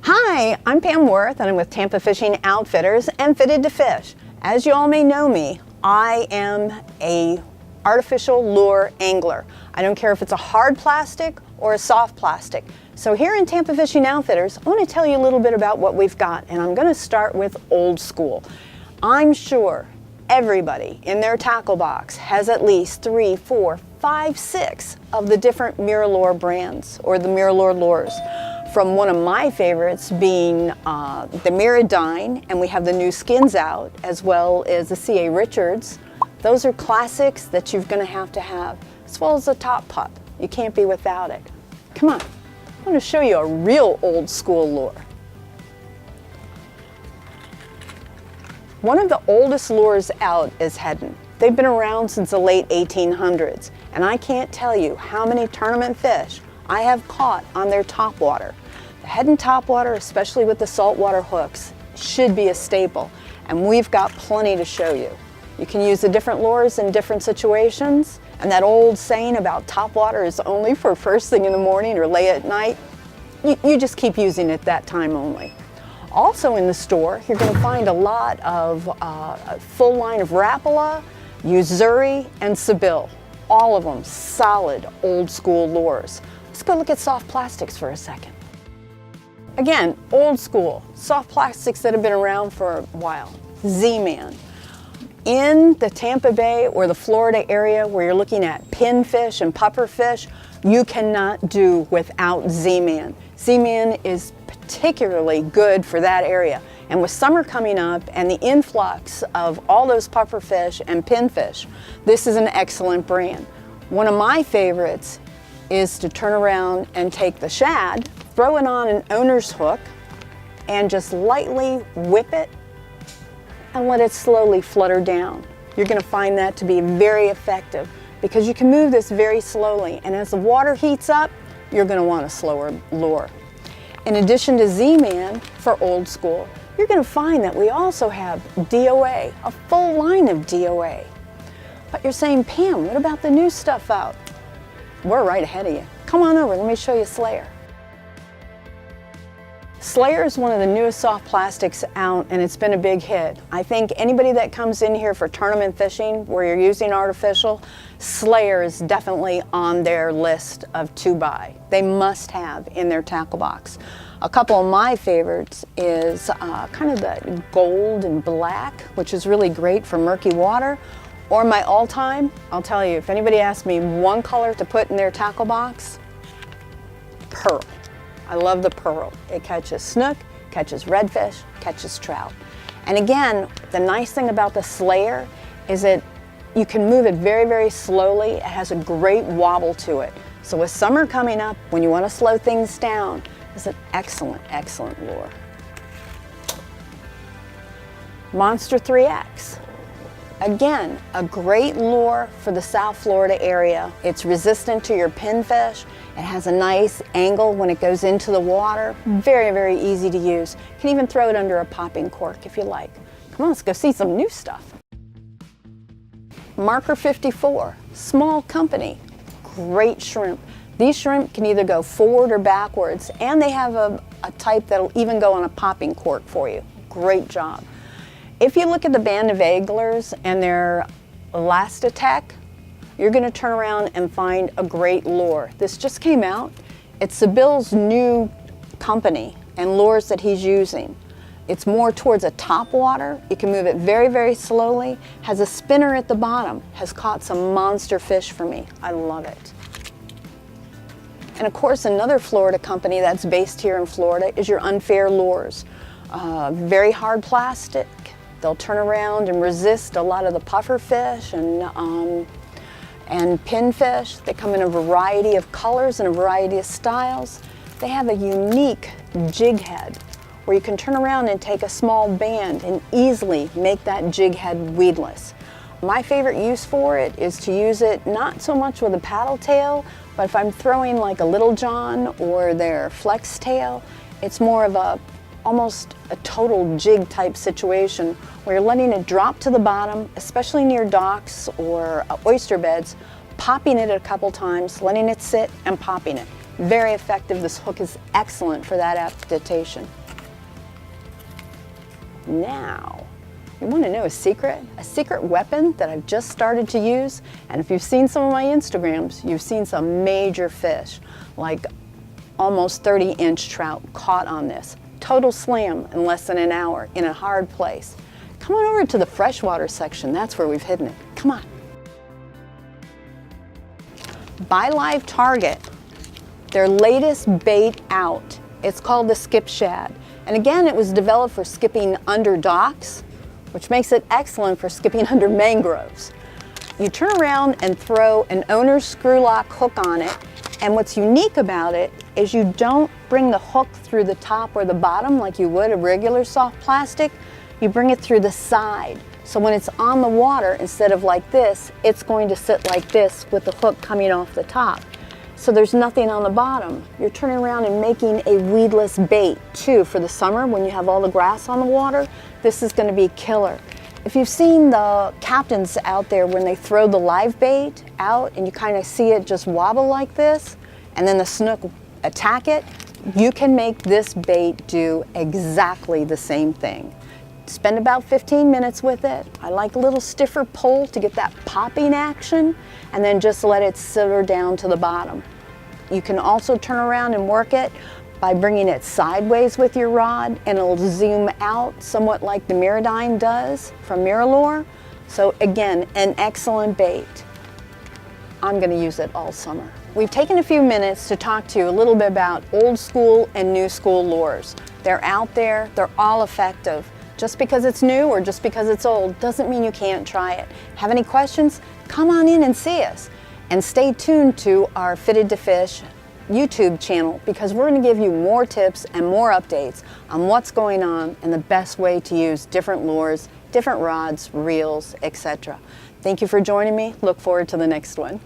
Hi, I'm Pam Worth and I'm with Tampa Fishing Outfitters and Fitted to Fish. As you all may know me, I am a artificial lure angler. I don't care if it's a hard plastic or a soft plastic. So here in Tampa Fishing Outfitters, I want to tell you a little bit about what we've got, and I'm going to start with old school. I'm sure everybody in their tackle box has at least 3, 4, 5, 6 of the different MirrOlure brands or the MirrOlure lures. From one of my favorites being the Miradyne, and we have the new skins out, as well as the C.A. Richards. Those are classics that you're going to have, as well as the Top Pup. You can't be without it. Come on, I want to show you a real old school lure. One of the oldest lures out is Heddon. They've been around since the late 1800s, and I can't tell you how many tournament fish I have caught on their topwater. The Heddon topwater, especially with the saltwater hooks, should be a staple, and we've got plenty to show you. You can use the different lures in different situations, and that old saying about topwater is only for first thing in the morning or late at night, you just keep using it that time only. Also in the store, you're going to find a lot of a full line of Rapala, Usuri, and Seville. All of them solid old school lures. Let's go look at soft plastics for a second. Again, old school, soft plastics that have been around for a while. Z-Man. In the Tampa Bay or the Florida area where you're looking at pinfish and pufferfish, you cannot do without Z-Man. Z-Man is particularly good for that area. And with summer coming up and the influx of all those pufferfish and pinfish, this is an excellent brand. One of my favorites is to turn around and take the shad, throw it on an owner's hook, and just lightly whip it and let it slowly flutter down. You're going to find that to be very effective because you can move this very slowly, and as the water heats up, you're going to want a slower lure. In addition to Z-Man for old school, you're going to find that we also have DOA, a full line of DOA. But you're saying, Pam, what about the new stuff out? We're right ahead of you. Come on over, let me show you Slayer. Slayer is one of the newest soft plastics out, and it's been a big hit. I think anybody that comes in here for tournament fishing where you're using artificial, Slayer is definitely on their list of to buy. They must have in their tackle box. A couple of my favorites is kind of the gold and black, which is really great for murky water. Or my all-time, I'll tell you, if anybody asks me one color to put in their tackle box, pearl. I love the pearl. It catches snook, catches redfish, catches trout. And again, the nice thing about the Slayer is that you can move it very, very slowly. It has a great wobble to it. So with summer coming up, when you want to slow things down, it's an excellent, excellent lure. Monster 3X. Again, a great lure for the South Florida area. It's resistant to your pinfish. It has a nice angle when it goes into the water. Very, very easy to use. You can even throw it under a popping cork if you like. Come on, let's go see some new stuff. Marker 54, small company, great shrimp. These shrimp can either go forward or backwards, and they have a type that'll even go on a popping cork for you. Great job. If you look at the band of anglers and their Elastic, you're going to turn around and find a great lure. This just came out. It's Seville's new company and lures that he's using. It's more towards a top water. You can move it very, very slowly. Has a spinner at the bottom. Has caught some monster fish for me. I love it. And of course, another Florida company that's based here in Florida is your Unfair Lures. Very hard plastic. They'll turn around and resist a lot of the puffer fish and pinfish. They come in a variety of colors and a variety of styles. They have a unique jig head where you can turn around and take a small band and easily make that jig head weedless. My favorite use for it is to use it not so much with a paddle tail, but if I'm throwing like a Little John or their flex tail, it's more of a almost a total jig type situation where you're letting it drop to the bottom, especially near docks or oyster beds, popping it a couple times, letting it sit and popping it. Very effective. This hook is excellent for that adaptation. Now, you want to know a secret weapon that I've just started to use? And if you've seen some of my Instagrams, you've seen some major fish, like almost 30-inch trout caught on this. Total slam in less than an hour in a hard place. Come on over to the freshwater section. That's where we've hidden it. Come on. By Live Target, their latest bait out. It's called the skip shad. And again, it was developed for skipping under docks, which makes it excellent for skipping under mangroves. You turn around and throw an owner's screw lock hook on it, and what's unique about it is you don't bring the hook through the top or the bottom like you would a regular soft plastic. You bring it through the side. So when it's on the water, instead of like this, it's going to sit like this with the hook coming off the top. So there's nothing on the bottom. You're turning around and making a weedless bait too for the summer when you have all the grass on the water. This is going to be killer. If you've seen the captains out there when they throw the live bait out and you kind of see it just wobble like this and then the snook attack it, you can make this bait do exactly the same thing. Spend about 15 minutes with it. I like a little stiffer pull to get that popping action, and then just let it simmer down to the bottom. You can also turn around and work it by bringing it sideways with your rod, and it'll zoom out somewhat like the Miradyne does from Miralure. So again, an excellent bait. I'm going to use it all summer. We've taken a few minutes to talk to you a little bit about old school and new school lures. They're out there, they're all effective. Just because it's new or just because it's old doesn't mean you can't try it. Have any questions? Come on in and see us. And stay tuned to our Fitted to Fish YouTube channel, because we're going to give you more tips and more updates on what's going on and the best way to use different lures, different rods, reels, etc. Thank you for joining me. Look forward to the next one.